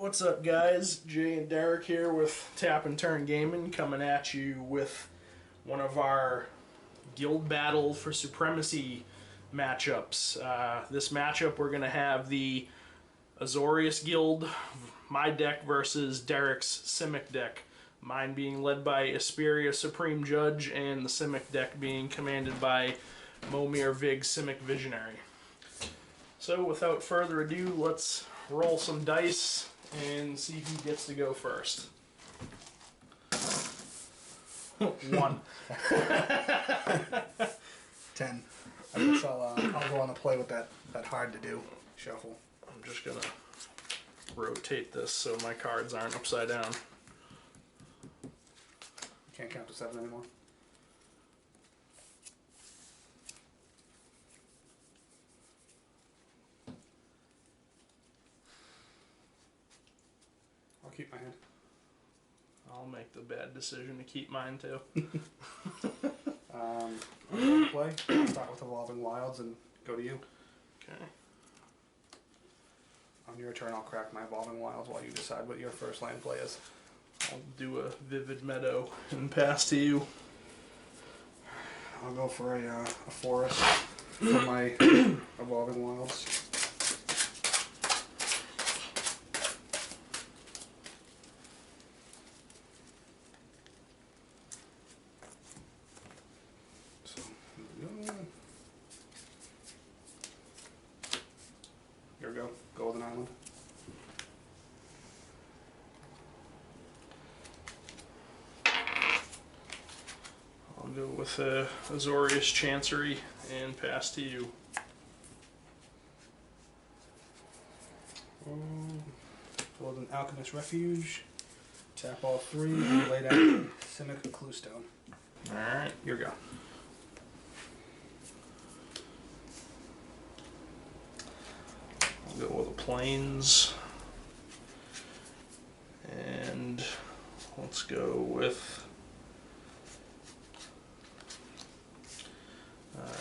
What's up, guys? Jay and Derek here with Tap and Turn Gaming, coming at you with one of our guild battle for supremacy matchups. This matchup, we're going to have the Azorius guild, my deck versus Derek's Simic deck. Mine being led by Asperia Supreme Judge, and the Simic deck being commanded by Momir Vig Simic Visionary. So without further ado, let's roll some dice and see who gets to go first. 1. 10. I guess I'll go on a play with that hard to do shuffle. I'm just gonna rotate this so my cards aren't upside down. Can't count to 7 anymore. I'll keep my hand. I'll make the bad decision to keep mine too. I'm going to play. I'll start with Evolving Wilds and go to you. Okay. On your turn, I'll crack my Evolving Wilds while you decide what your first land play is. I'll do a Vivid Meadow and pass to you. I'll go for a forest for my Evolving Wilds. So, here we go. Go with an island. I'll go with Azorius Chancery and pass to you. Go with an Alchemist Refuge. Tap all 3 and lay down Simic Cluestone. Alright, here we go. I'll go with the Plains. And let's go with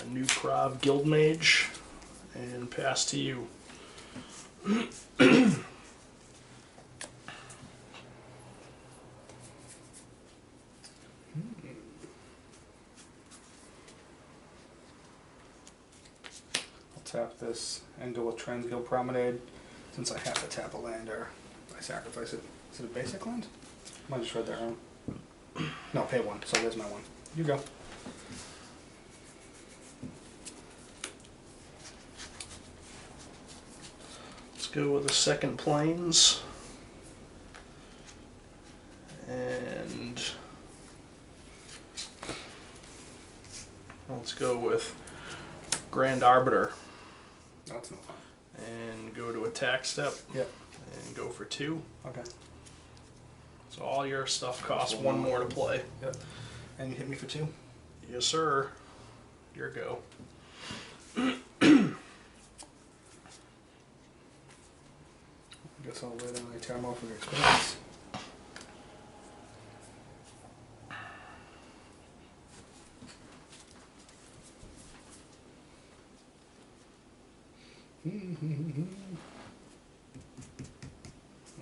New Prov Guildmage and pass to you. I'll tap this and go with Transguild Promenade. Since I have to tap a land, or I sacrifice it. Is it a basic land? I just read that wrong. No, pay 1, so there's my 1. You go. Let's go with the second Plains. And let's go with Grand Arbiter. That's no fun. And go to attack step. Yep. And go for 2. Okay. So all your stuff costs 1 more to play. Yep. And you hit me for 2? Yes, sir. Your go. I guess I'll lay down a Terramorphic Experience.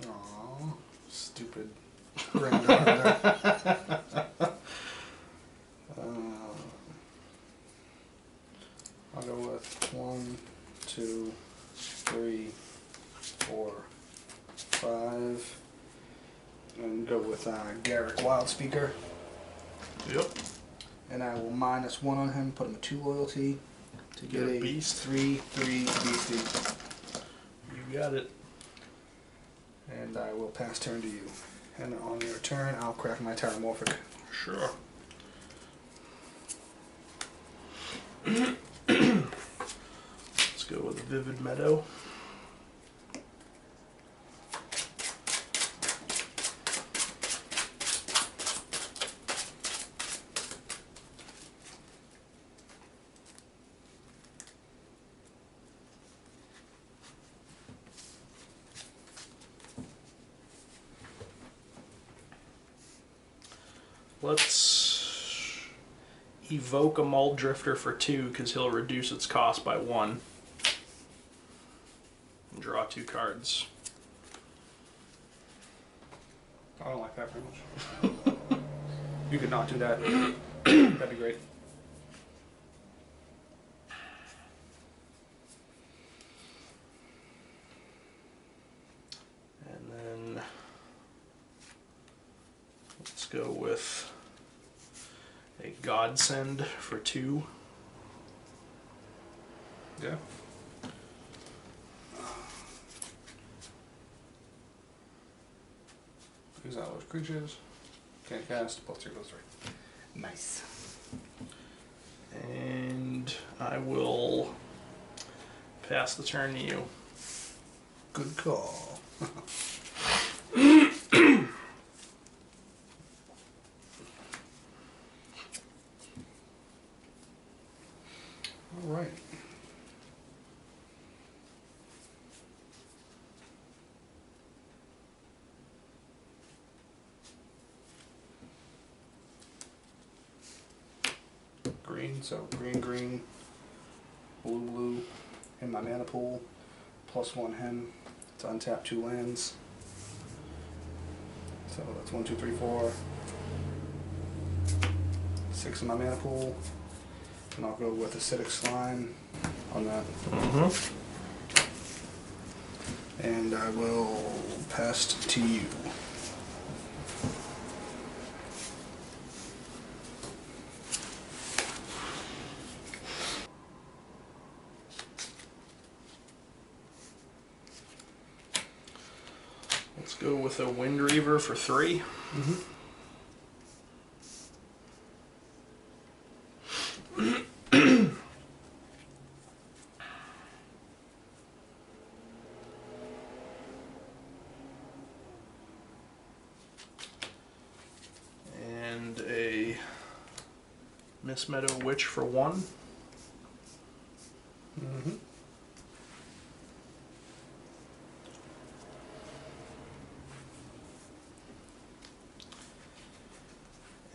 Aww, stupid granddaughter. I'll go with 1, 2, 3, 4, 5, and go with Garrick Wildspeaker. Yep. And I will -1 on him, put him at 2 loyalty to get a beast. 3/3 beastie. You got it. And I will pass turn to you. And on your turn, I'll crack my Terramorphic. Sure. Let's go with Vivid Meadow. Let's evoke a Muldrifter for 2 because he'll reduce its cost by 1. And draw 2 cards. I don't like that very much. You could not do that. That'd be great. And then let's go with a Godsend for 2. Yeah. Use all those creatures. Can't cast. +3/+3. Nice. And I will pass the turn to you. Good call. All right. Green, so green, green, blue, blue, in my mana pool, +1 hem to untap 2 lands. So that's 1, 2, 3, 4, 6 in my mana pool, and I'll go with acidic slime on that. Mm-hmm. And I will pass to you. Let's go with a Wind Reaver for 3. Mm-hmm. And a Miss Meadow Witch for 1. Mm-hmm.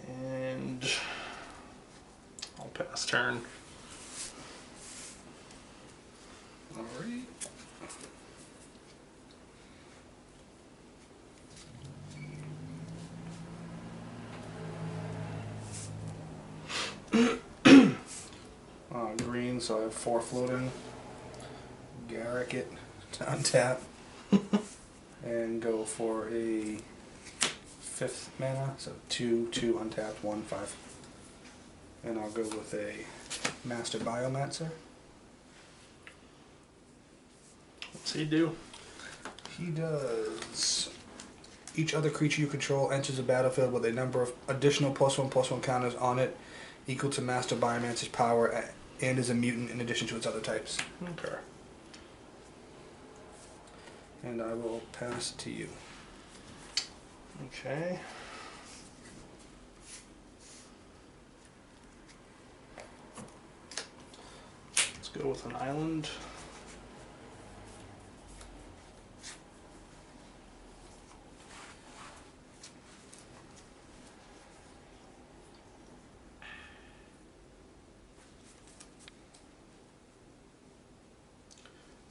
And I'll pass turn. Alright. Green, so I have 4 floating. Garrick it to untap. And go for a 5th mana, so 2, 2 untapped, 1, 5. And I'll go with a Master Biomancer. What's he do? He does. Each other creature you control enters the battlefield with a number of additional +1/+1 counters on it equal to Master Biomancer's power and is a mutant in addition to its other types. Okay. And I will pass to you. Okay. Let's go with an island.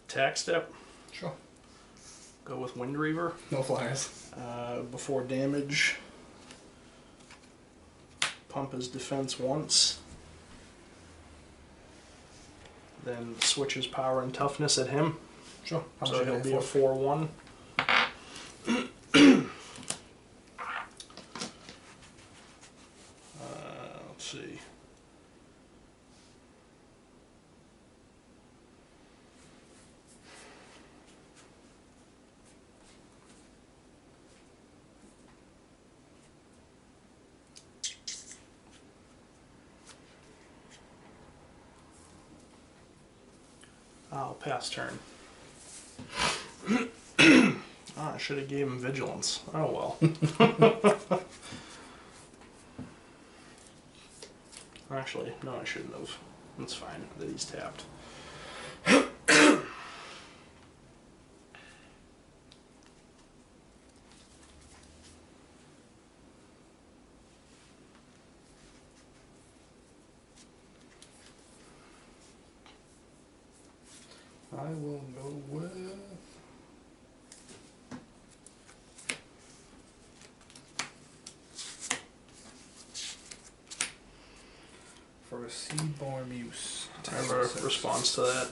Attack step. Sure. Go with Wind Reaver. No flyers. Before damage, pump his defense once. Then switch his power and toughness at him. Sure. So he'll be a 4/1. Let's see. I'll pass turn. I should have gave him vigilance. Oh well. Actually, no, I shouldn't have. It's fine that he's tapped. I will go with For a seedborn use. I have a response to that.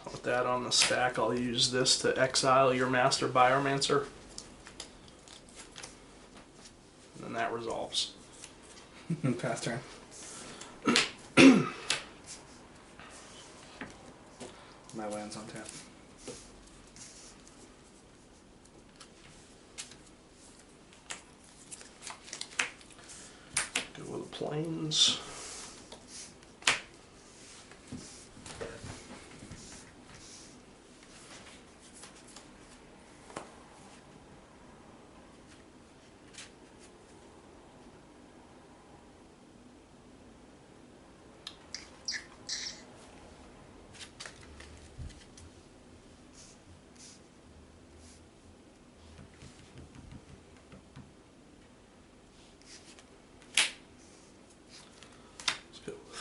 With that on the stack, I'll use this to exile your Master Biomancer. And then that resolves. Pass turn. My land's on tap. Go with the plains.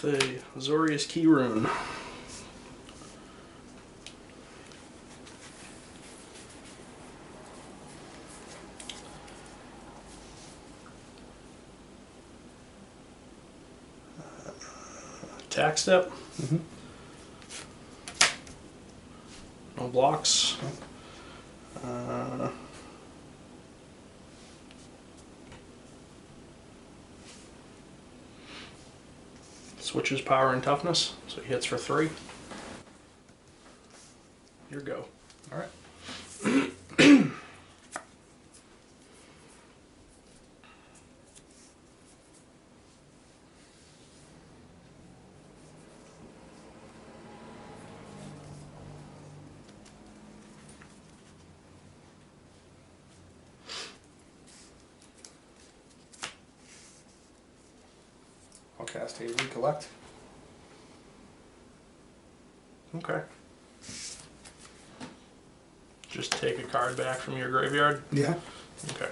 The Azorius key rune. Attack step. Mm-hmm. No blocks. Switches power and toughness, so he hits for 3. Your go. All right. I'll cast a recollect. Okay. Just take a card back from your graveyard? Yeah. Okay.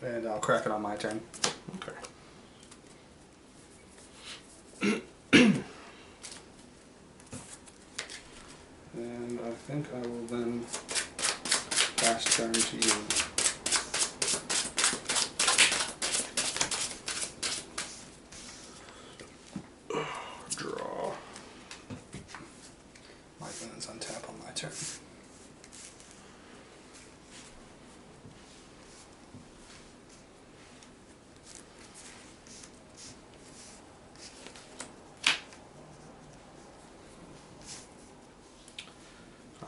And I'll crack it on my turn. Okay. And I think I will then pass turn to you. Draw. My land's on tap on my turn.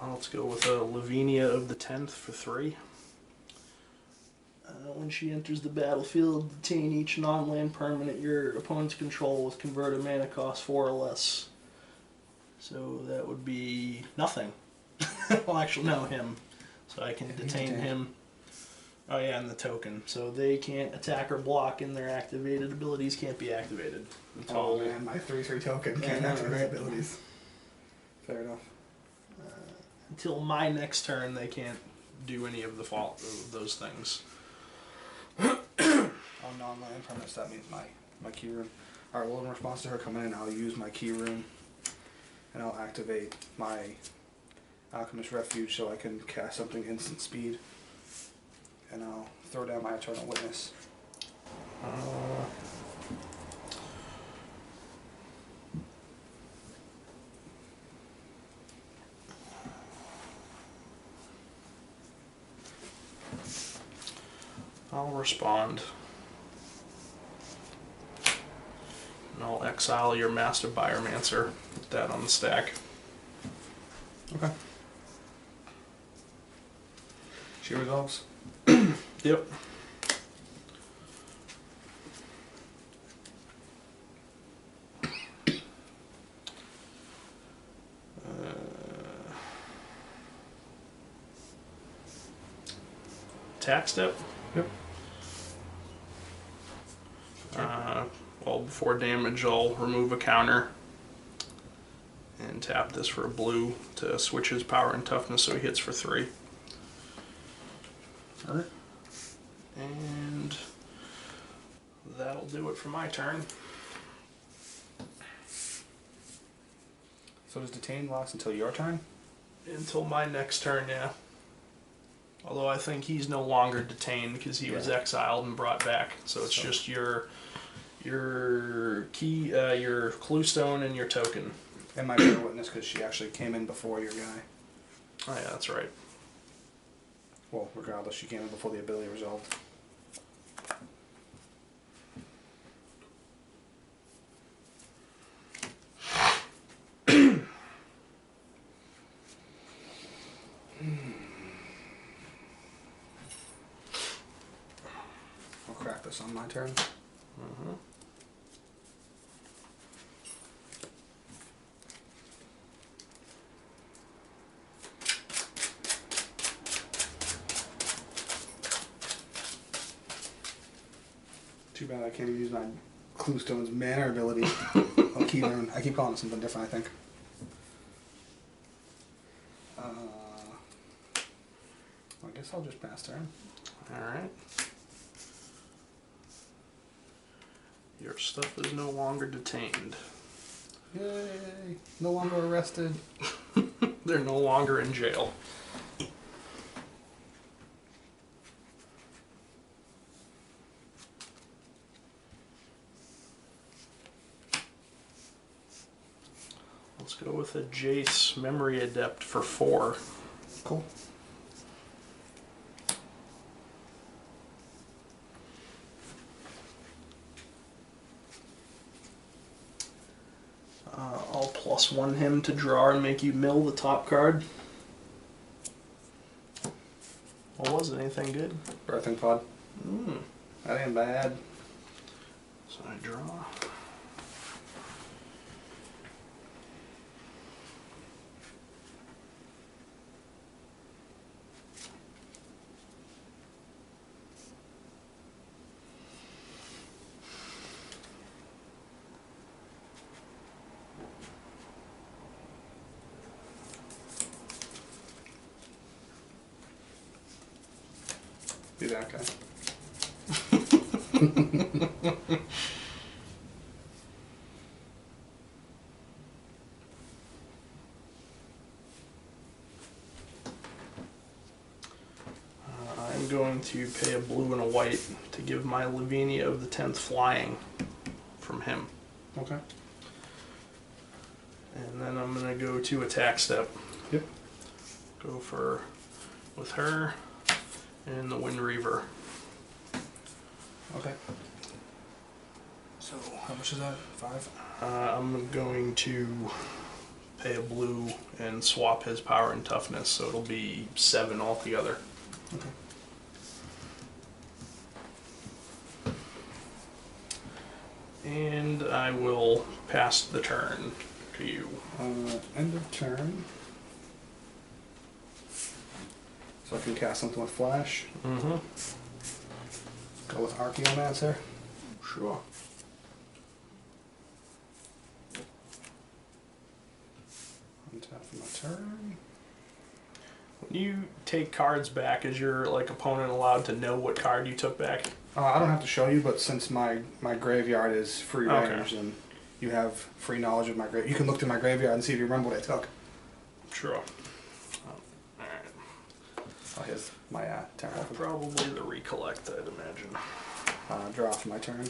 Let's go with a Lavinia of the 10th for 3. When she enters the battlefield, detain each non-land permanent your opponent's control with converted mana cost 4 or less. So that would be nothing. Well, actually, no, him. So I can detain him. Oh yeah, and the token. So they can't attack or block, and their activated abilities can't be activated until. Oh man, my 3/3 token can't activate abilities. Fair enough. Until my next turn, they can't do any of those things. On non-land permanents, that means my key rune. Alright, well, in response to her coming in, I'll use my key rune, and I'll activate my Alchemist Refuge so I can cast something instant speed, and I'll throw down my Eternal Witness. I'll respond. And I'll exile your Master Biomancer. Put that on the stack. Okay. She resolves. Yep. Attack step? Yep. Well, before damage, I'll remove a counter and tap this for a blue to switch his power and toughness so he hits for 3. Alright. And that'll do it for my turn. So does detain last until your turn? Until my next turn, yeah. Although I think he's no longer detained because he was exiled and brought back. So it's just your key, your clue stone, and your token. And my bear witness because she actually came in before your guy. Oh yeah, that's right. Well, regardless, she came in before the ability resolved. I'll crack this on my turn. Mm-hmm. Too bad I can't even use my Clue Stone's mana ability. I keep calling it something different, I think. I guess I'll just pass turn. Alright. Your stuff is no longer detained. Yay! No longer arrested. They're no longer in jail. Let's go with a Jace Memory Adept for 4. Cool. I'll +1 him to draw and make you mill the top card. Well, wasn't anything good? Birthing Pod. That ain't bad. So I draw. Be that guy. I'm going to pay a blue and a white to give my Lavinia of the 10th flying from him. Okay. And then I'm going to go to attack step. Yep. Go for with her and the Wind Reaver. Okay. So, how much is that? 5? I'm going to pay a blue and swap his power and toughness, so it'll be 7 altogether. Okay. And I will pass the turn to you. End of turn. So I can cast something with Flash. Mm-hmm. Go with Archaeomancer. Sure. Untap for my turn. When you take cards back, is your opponent allowed to know what card you took back? I don't have to show you, but since my graveyard is free range, and you have free knowledge of my graveyard, you can look through my graveyard and see if you remember what I took. Sure. Oh, here's my turn. Probably the Recollect, I'd imagine. Draw for my turn.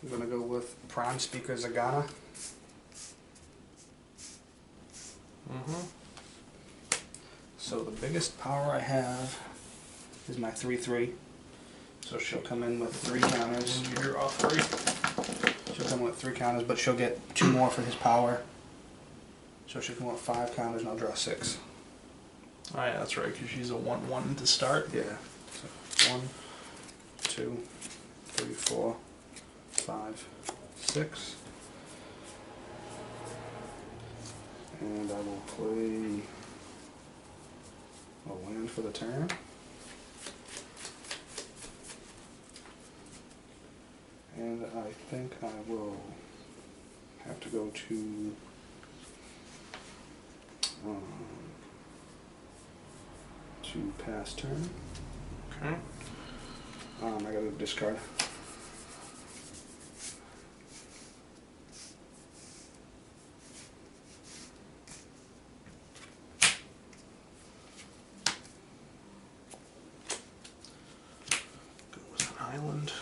I'm going to go with Prime Speaker Zagana. Mm-hmm. So the biggest power I have is my 3/3. So she'll come in with 3 counters. You draw 3. She'll come in with 3 counters, but she'll get 2 more for his power. So she'll come in with 5 counters, and I'll draw 6. Oh yeah, that's right, because she's a 1/1 to start. Yeah. So 1, 2, 3, 4, 5, 6. And I will play a land for the turn. And I think I will have to go to To pass turn. Okay. I gotta discard. Go with an island.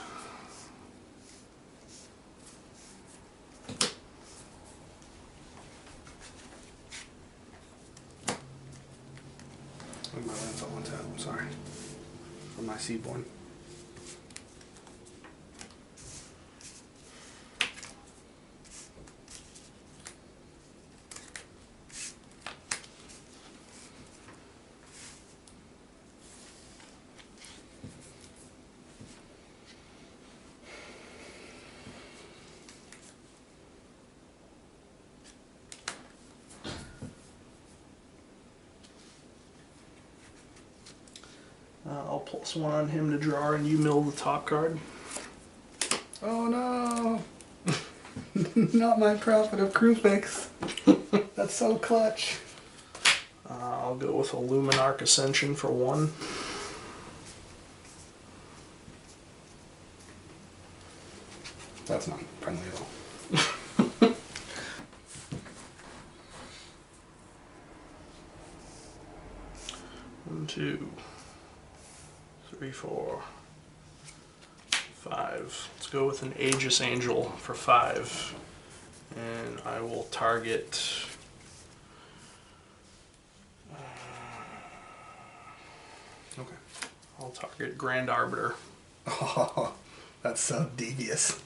My land's all on tap, I'm sorry. For my Seaborn. I'll +1 on him to draw, and you mill the top card. Oh no! Not my profit of crew fix. That's so clutch. I'll go with a Luminarch Ascension for 1. That's not friendly at all. 1, 2, 3, 4, 5. Let's go with an Aegis Angel for 5. And I will target... Okay. I'll target Grand Arbiter. Oh, that's so devious.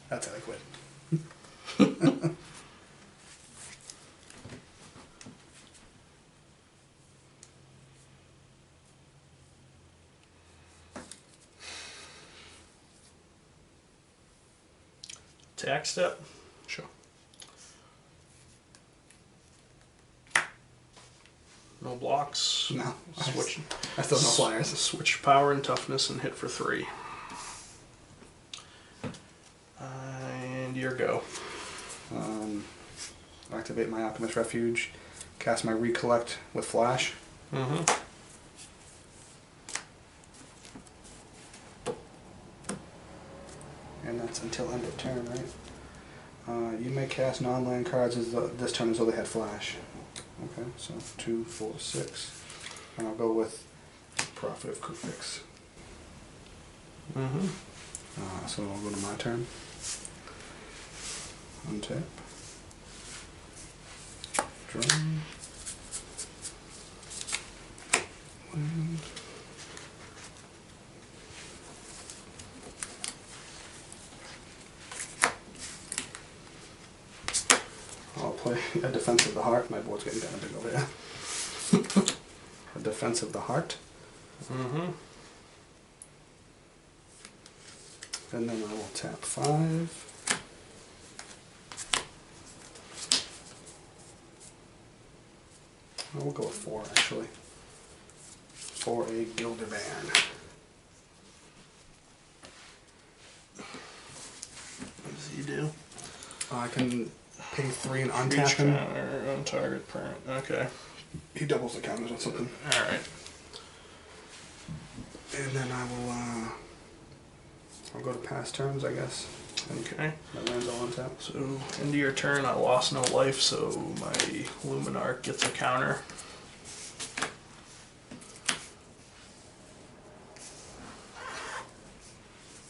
That's how I quit. Attack step. Sure. No blocks. No. Switch. I still have no flyers. Switch power and toughness and hit for 3. And your go. Activate my Alchemist Refuge. Cast my Recollect with Flash. Mm-hmm. And that's until end of turn, right? You may cast non-land cards this turn as though they had Flash. Okay, so 2, 4, 6. And I'll go with Profit of Crew Fix. Mm-hmm. So I'll go to my turn. Untap. Draw. Land. I'll play a Defense of the Heart. My board's getting kind of big over here. A Defense of the Heart. Mm-hmm. And then I will tap 5. I will go with 4 actually. For a Gildervan. What does he do? I can pay 3 and untap Reach him. counter on target parent. Okay. He doubles the counters on something. Alright. And then I will, I'll go to past turns, I guess. Okay. My land's all on tap. So, into your turn, I lost no life, so my Luminarch gets a counter.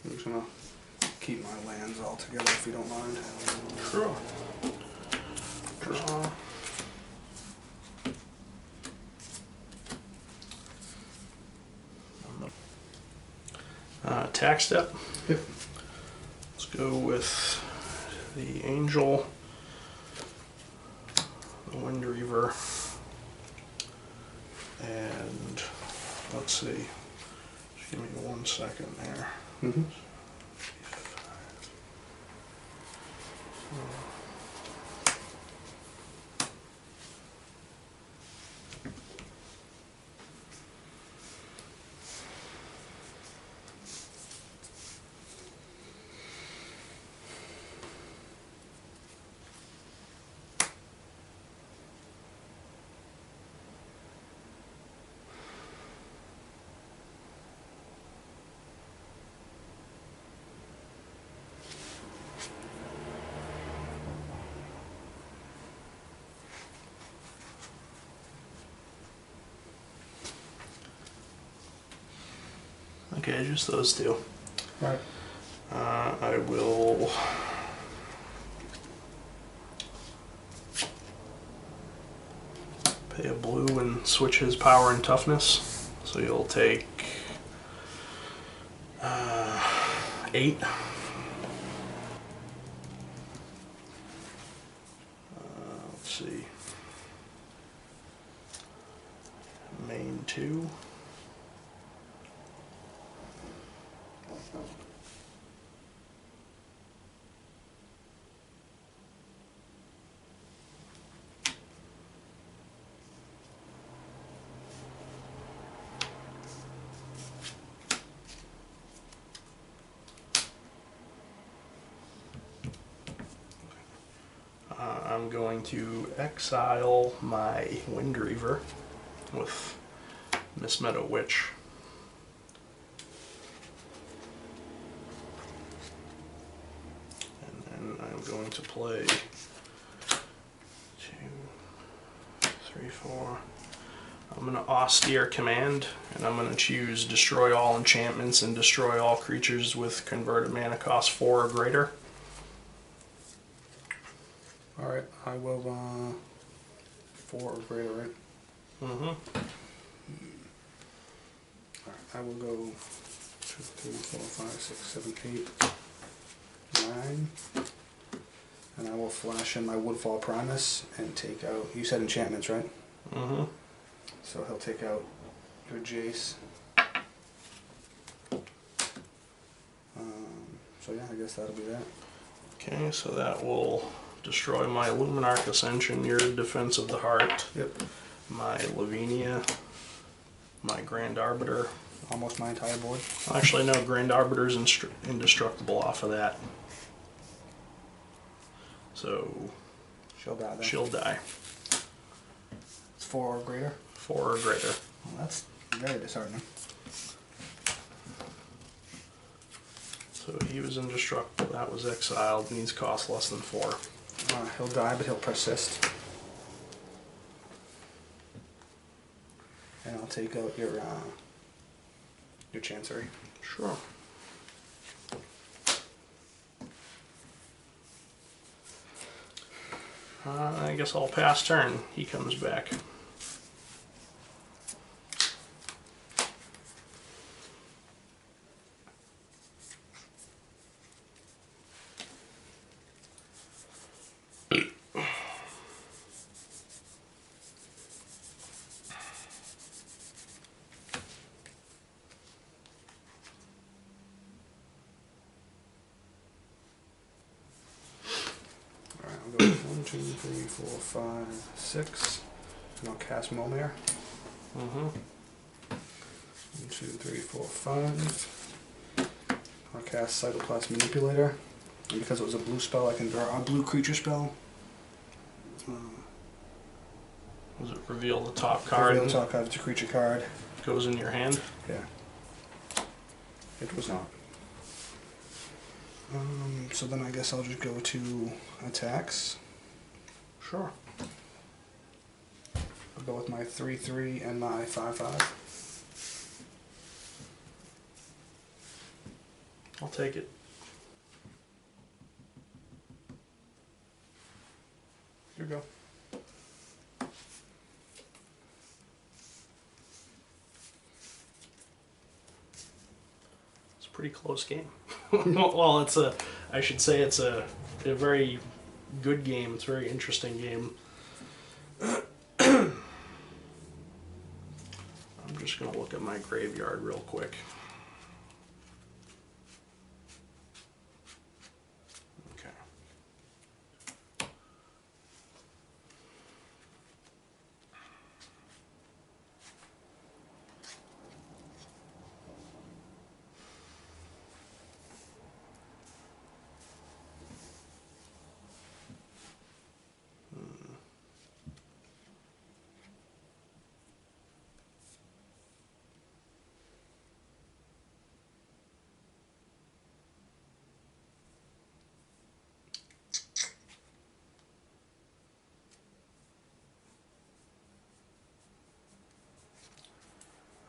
I'm just gonna keep my lands all together if you don't mind. Draw. Draw. Attack step. Yep. Let's go with the Angel, the Wind Reaver, and let's see. Just give me 1 second there. Mm-hmm. Okay, just those two. Right. I will pay a blue and switch his power and toughness. So you'll take 8. Let's see. Main 2. I'm going to exile my Wind Reaver with Miss Meadow Witch. And then I'm going to play 2, 3, 4. I'm going to austere command, and I'm going to choose destroy all enchantments and destroy all creatures with converted mana cost 4 or greater. Alright, I will, 4 or greater, right? Mm-hmm. Alright, I will go 2, 3, 4, 5, 6, 7, 8, 9. And I will flash in my Woodfall Primus and take out, you said enchantments, right? Mm-hmm. So he'll take out your Jace. So yeah, I guess that'll be that. Okay, so that will destroy my Luminarch Ascension, your Defense of the Heart, Yep. my Lavinia, my Grand Arbiter. Almost my entire board. Actually, no, Grand Arbiter's indestructible off of that. So She'll die then. she'll die. It's 4 or greater? 4 or greater. Well, that's very disheartening. So he was indestructible, that was exiled, and he's cost less than 4. He'll die, but he'll persist. And I'll take out your Chancery. Sure. I guess I'll pass turn. He comes back. Alright, I'll go 1, 2, 3, 4, 5, 6. And I'll cast Momir. Mm-hmm. 1, 2, 3, 4, 5. I'll cast Cytoplast Manipulator. And because it was a blue spell, I can draw a blue creature spell. Was it reveal the top card? Reveal the top card, it's a creature card. Goes in your hand? Yeah. It was not. So then I guess I'll just go to attacks. Sure. I'll go with my 3/3 and my 5/5. I'll take it. Here you go. It's a pretty close game. Well, it's a, I should say it's a very good game. It's a very interesting game. I'm just going to look at my graveyard real quick. Okay.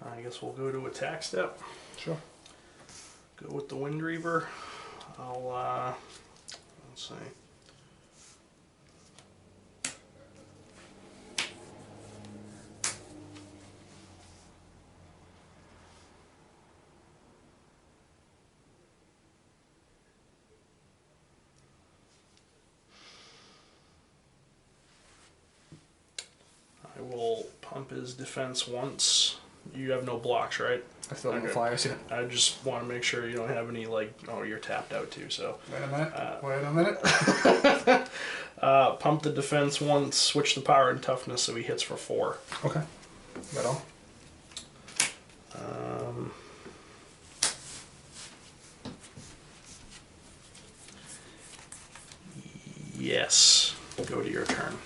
I guess we'll go to attack step. Sure. Go with the Wind Reaver. Let's see. I will pump his defense once. You have no blocks, right? I still have no flyers yet. I just want to make sure you don't have any, like, oh, you're tapped out too, so. Wait a minute. Pump the defense once, switch the power and toughness so he hits for 4. Okay. That all? Yes. Go to your turn.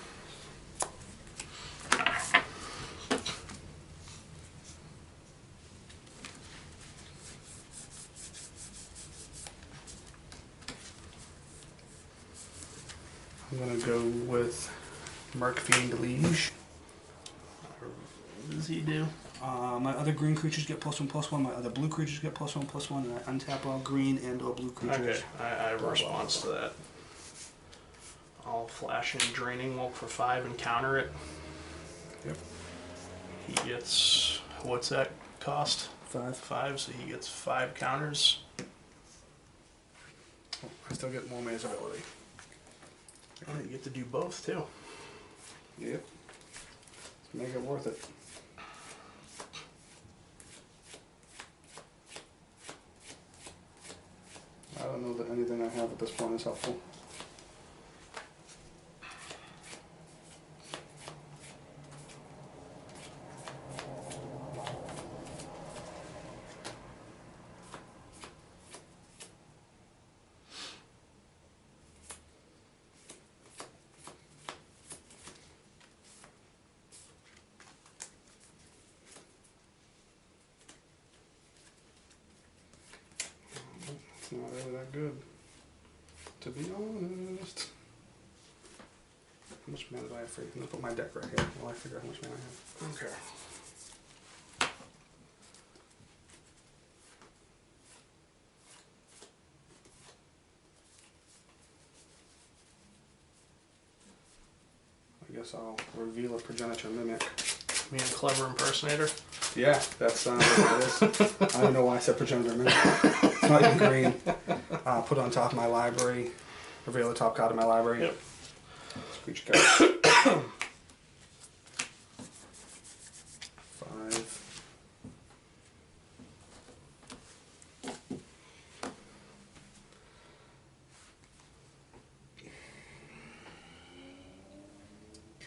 I'm gonna go with Merc Fiend Liege. What does he do? My other green creatures get +1/+1. My other blue creatures get +1/+1, and I untap all green and/or blue creatures. Okay, I have a response to that. I'll flash in Draining Welk for 5 and counter it. Yep. He gets, what's that cost? 5. 5, so he gets 5 counters. Oh, I still get more maze ability. Oh, you get to do both too. Yep. Let's make it worth it. I don't know that anything I have at this point is helpful. It's not really that good, to be honest. How much mana do I have free? I'm gonna put my deck right here while I figure out how much mana I have. Okay. I guess I'll reveal a progenitor mimic. Me and Clever Impersonator. Yeah, that's what it is. I don't know why I said progenitor mimic. It's not even green. Put it on top of my library. Reveal the top card of my library. Yep. Screech card. 5.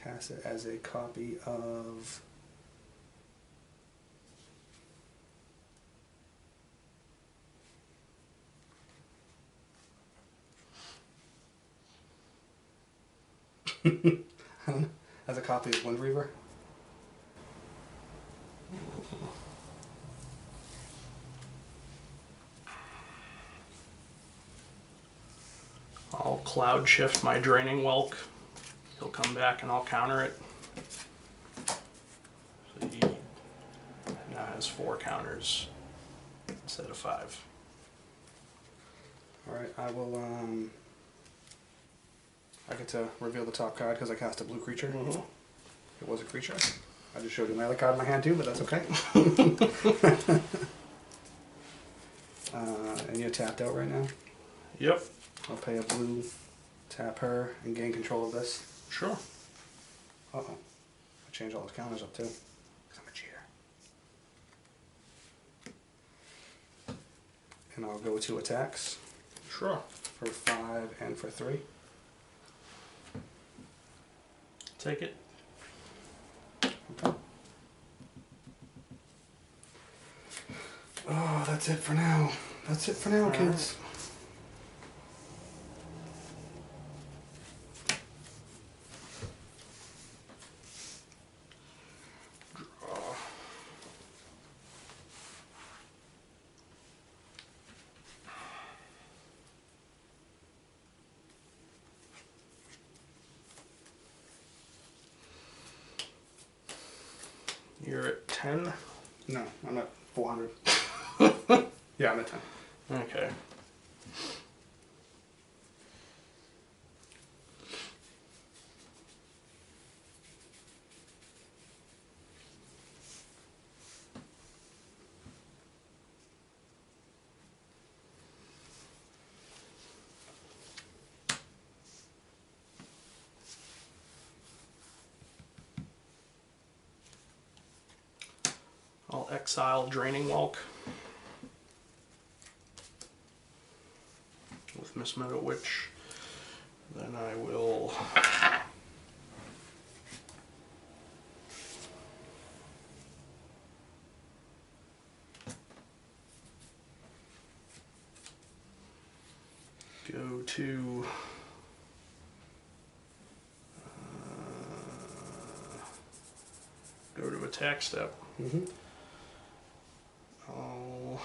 Cast it as a copy of as a copy of Wind Reaver. I'll Cloud Shift my Draining Welk. He'll come back and I'll counter it. So he now has 4 counters instead of 5. Alright, I will, I get to reveal the top card because I cast a blue creature. Mm-hmm. It was a creature. I just showed you my other card in my hand too, but that's okay. And you're tapped out right now. Yep. I'll pay a blue, tap her, and gain control of this. Sure. Uh-oh. I changed all those counters up too. Because I'm a cheater. And I'll go 2 attacks. Sure. For 5 and for 3. Take it. Okay. Oh, that's it for now. That's it for now, kids. Draw. You're at 10. No, I'm at 400. Yeah, I'm at 10. Okay. I'll exile Draining Walk with Miss Meadow Witch. Then I will go to attack step. Mm-hmm. I'll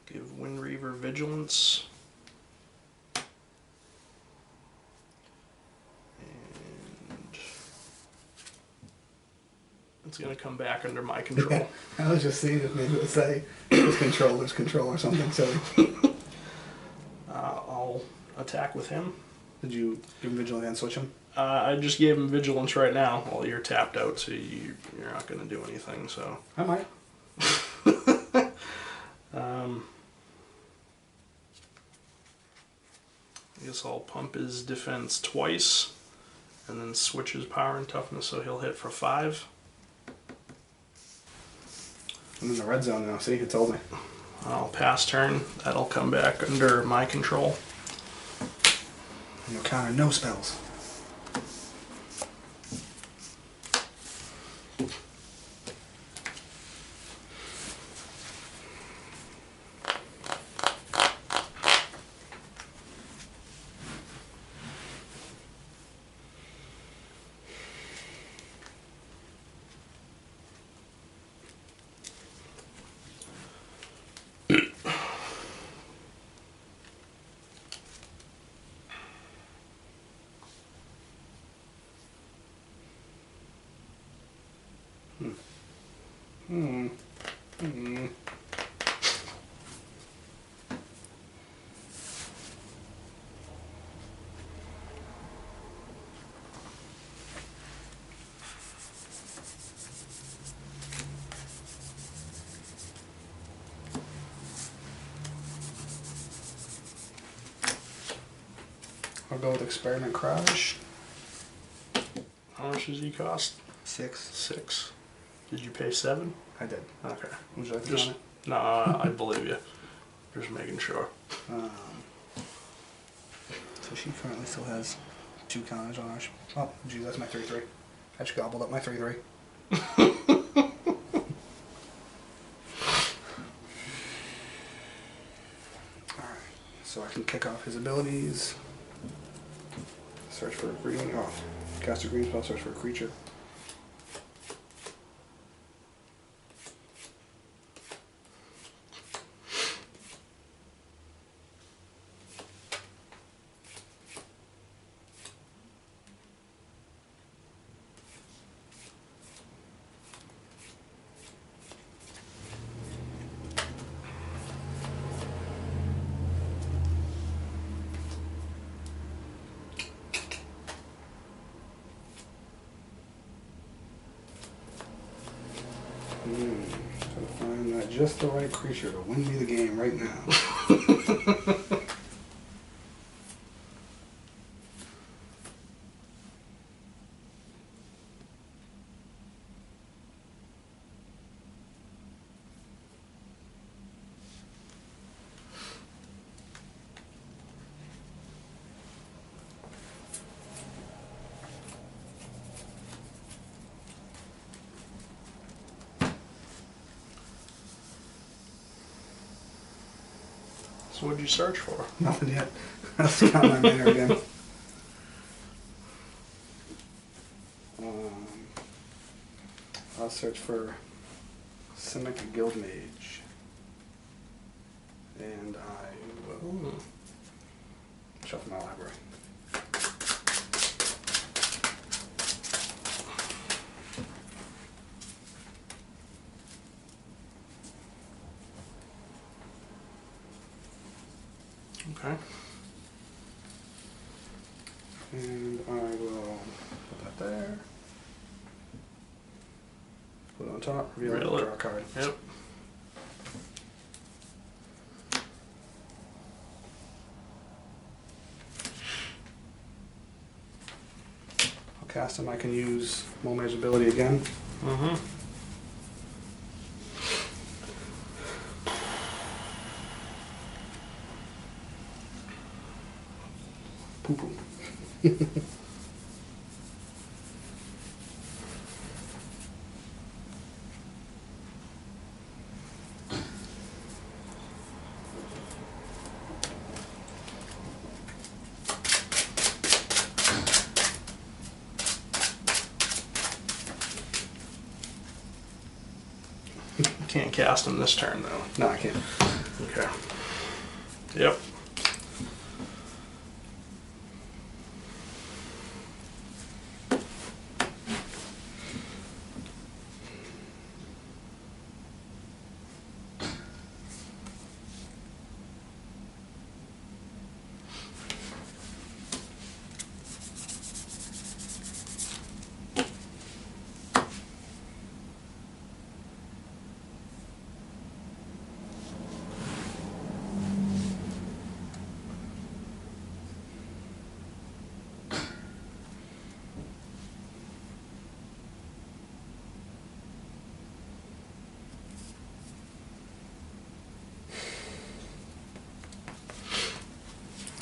give Windreaver Vigilance. And it's going to come back under my control. I was just seeing if maybe it would say his controller's control or something silly. I'll attack with him. Did you give him vigilance and switch him? I just gave him Vigilance right now. Well, you're tapped out, so you're not going to do anything, so... I might. I guess I'll pump his defense twice, and then switch his power and toughness, so he'll hit for 5. I'm in the red zone now, see? It told me. I'll pass turn. That'll come back under my control. And you'll counter no spells. I'll go with Experiment Crash. How much does he cost? 6. 6. Did you pay 7? I did. Okay. Would you like to Just, on it? no, I believe you. Just making sure. So she currently still has 2 counters on her. Oh, geez, that's my 3/3. I just gobbled up my 3/3. Alright, so I can kick off his abilities. Search for a green. Oh, cast a green spell, search for a creature. Trying to find just the right creature to win me the game right now. So what'd you search for? Nothing yet. I'll count my mana again. I'll search for Simic Guild Mage. And I will shuffle my library. Okay. And I will put that there. Put it on top, reveal it, draw a card. Yep. I'll cast him. I can use Mulmair's ability again. Mm-hmm. Poo-poo. Can't cast him this turn though. No, I can't. Okay. Yep.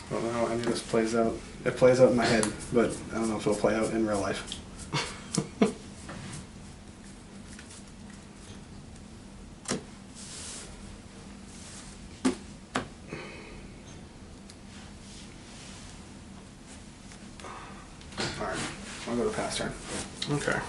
I don't know how any of this plays out. It plays out in my head, but I don't know if it'll play out in real life. Alright, I'll go to pass turn. Okay.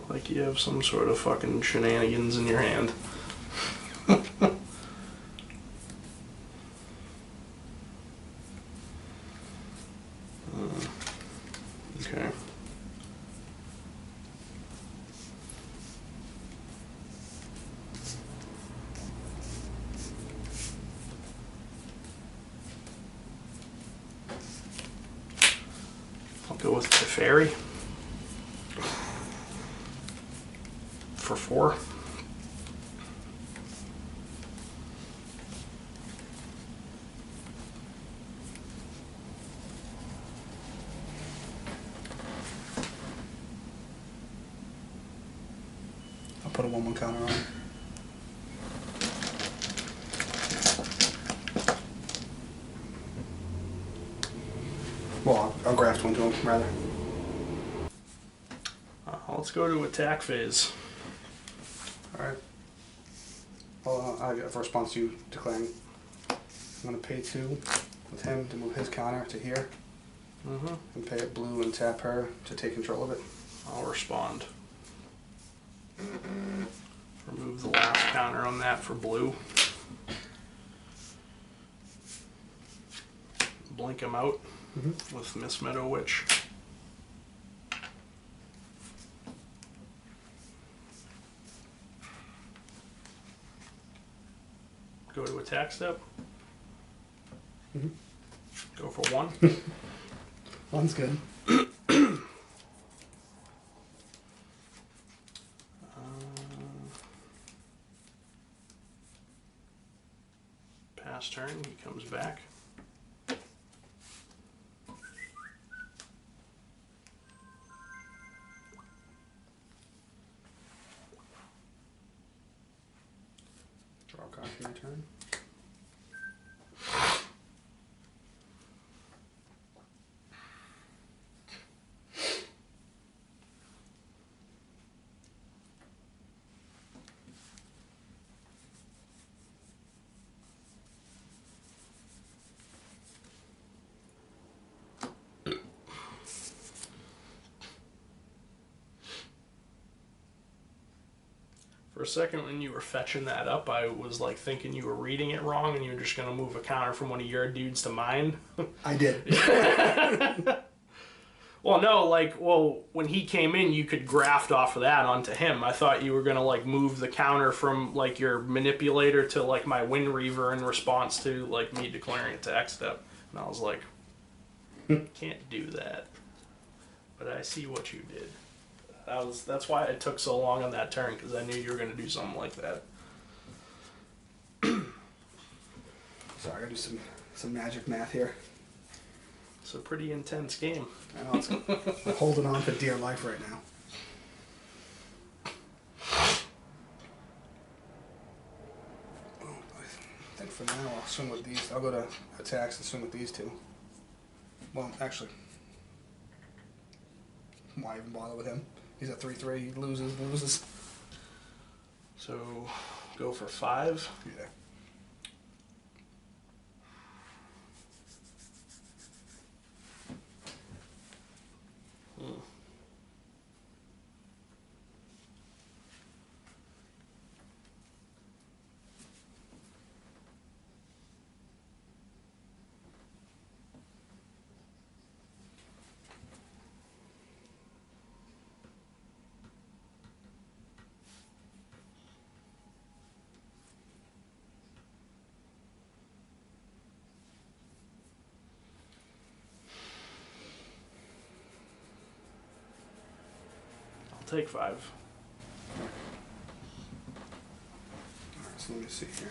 Like you have some sort of fucking shenanigans in your hand. Okay. I'll go with the fairy. For 4. I'll put a 1/1 counter on. Well, I'll graft one to him, rather. Let's go to attack phase. Alright. Well, I have a response to you declaring. I'm going to pay 2 with him to move his counter to here. Mm-hmm. And pay it blue and tap her to take control of it. I'll respond. Remove the last counter on that for blue. Blink him out with Miss Meadow Witch. Go to attack step. Go for 1. 1's good. Pass turn, he comes back. Draw a card for your turn. For a second when you were fetching that up, I was like thinking you were reading it wrong and you were just going to move a counter from one of your dudes to mine. I did. Well, no, when he came in, you could graft off of that onto him. I thought you were going to, like, move the counter from, like, your manipulator to, like, my Wind Reaver in response to, like, me declaring attack step. And I was like, can't do that. But I see what you did. That's why it took so long on that turn, because I knew you were going to do something like that. Sorry, I gotta do some magic math here. It's a pretty intense game. I know, I'm holding on for dear life right now. I think for now I'll swing with these. I'll go to attacks and swing with these two. Well, actually, why even bother with him? He's a 3/3. He loses. So, go for 5. Yeah. Take 5. Alright, so let me see here.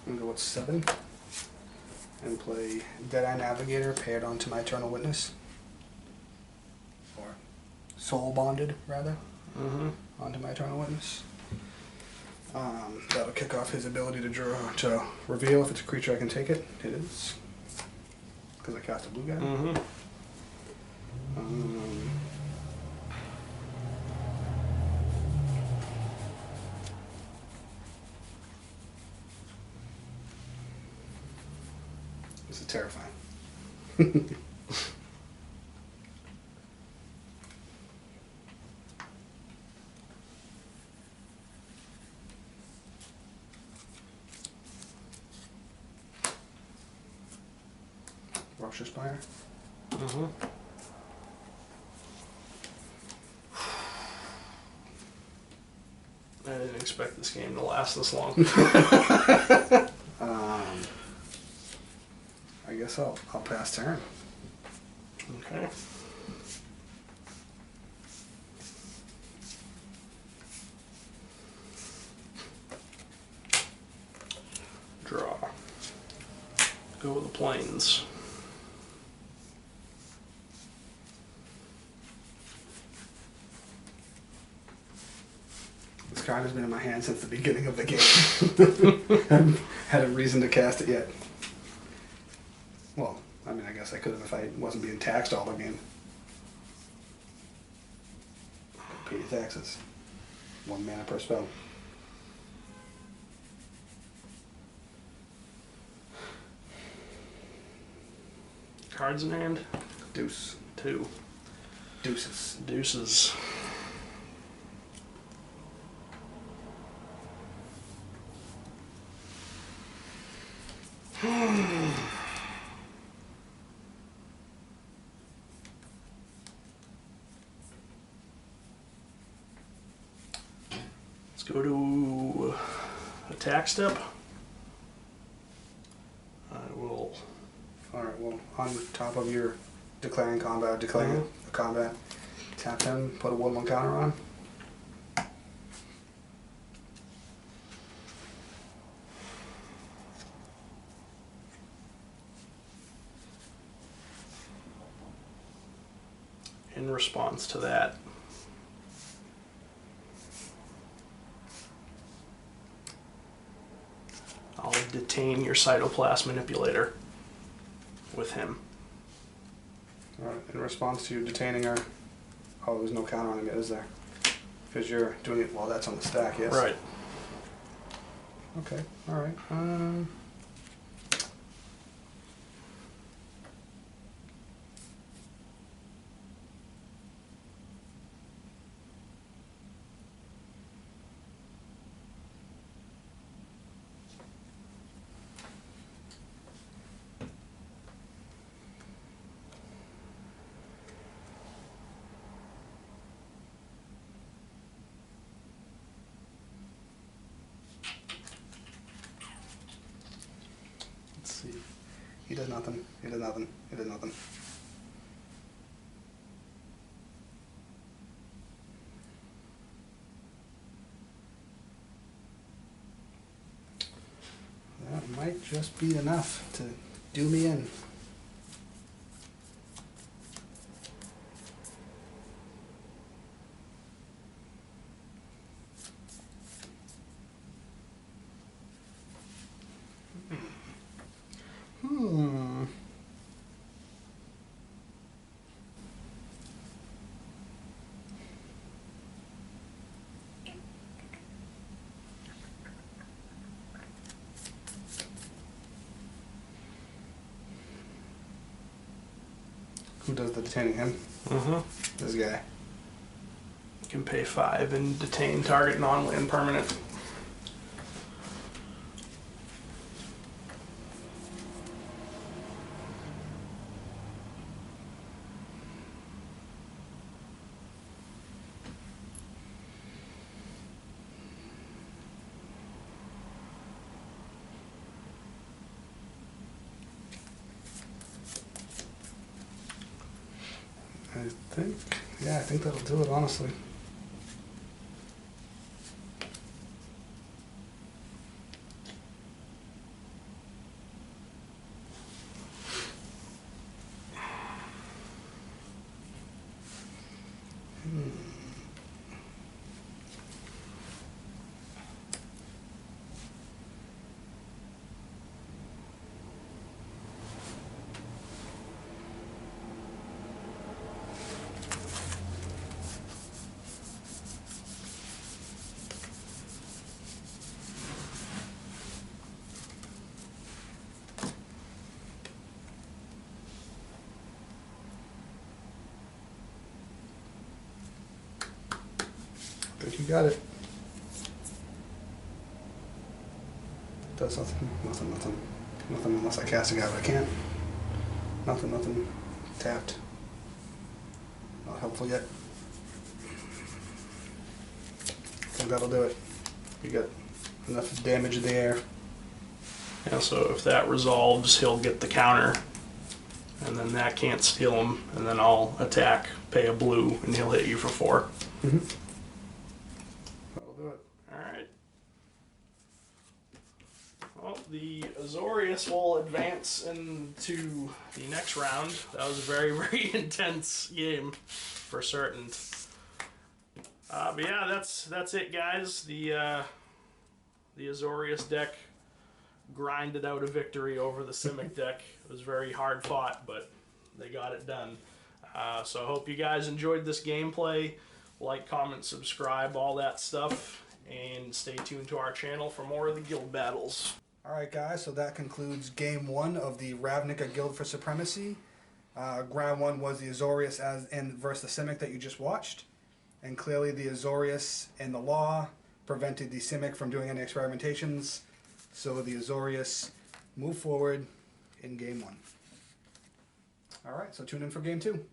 I'm gonna go with 7 and play Deadeye Navigator paired onto my Eternal Witness, or Soul Bonded rather, onto my Eternal Witness. That'll kick off his ability to reveal if it's a creature I can take it. It is, because I cast a blue guy. This is terrifying. Rupture Spire. I didn't expect this game to last this long. I guess I'll pass turn. Okay. Draw. Go with the plains. This card has been in my hand since the beginning of the game. Haven't had a reason to cast it yet. Well, I mean, I guess I could have if I wasn't being taxed all the game. Pay your taxes. 1 mana per spell. Cards in hand? Deuce. 2. Deuces. Deuces. Let's go to attack step. I will. Alright, well, on top of your declaring combat, a combat, tap him, put a 1/1 counter on. In response to that, detain your cytoplasm manipulator with him. Alright, in response to you detaining her, oh, there's no counter on him yet, is there? Because you're doing it while that's on the stack, yes? Right. Okay, alright. Let's see. He does nothing. He does nothing. He does nothing. That might just be enough to do me in. Who does the detaining? Him? Mm-hmm. This guy. You can pay 5 and detain target non-land permanent. I think that'll do it, honestly. I think you got it. Does nothing, nothing unless I cast a guy, but I can't. Nothing, tapped. Not helpful yet. I think that'll do it. You got enough damage there. Yeah, so if that resolves, he'll get the counter, and then that can't steal him, and then I'll attack, pay a blue, and he'll hit you for 4. Mm-hmm. That'll do it. Alright. Well, the Azorius will advance into the next round. That was a very, very intense game, for certain. But yeah, that's it, guys. The Azorius deck grinded out a victory over the Simic deck. It was very hard fought, but they got it done. So I hope you guys enjoyed this gameplay. Like, comment, subscribe, all that stuff, and stay tuned to our channel for more of the guild battles. Alright guys, so that concludes game 1 of the Ravnica Guild for Supremacy. Ground 1 was the Azorius versus the Simic that you just watched. And clearly the Azorius and the law prevented the Simic from doing any experimentations. So the Azorius moved forward in game 1. Alright, so tune in for game 2.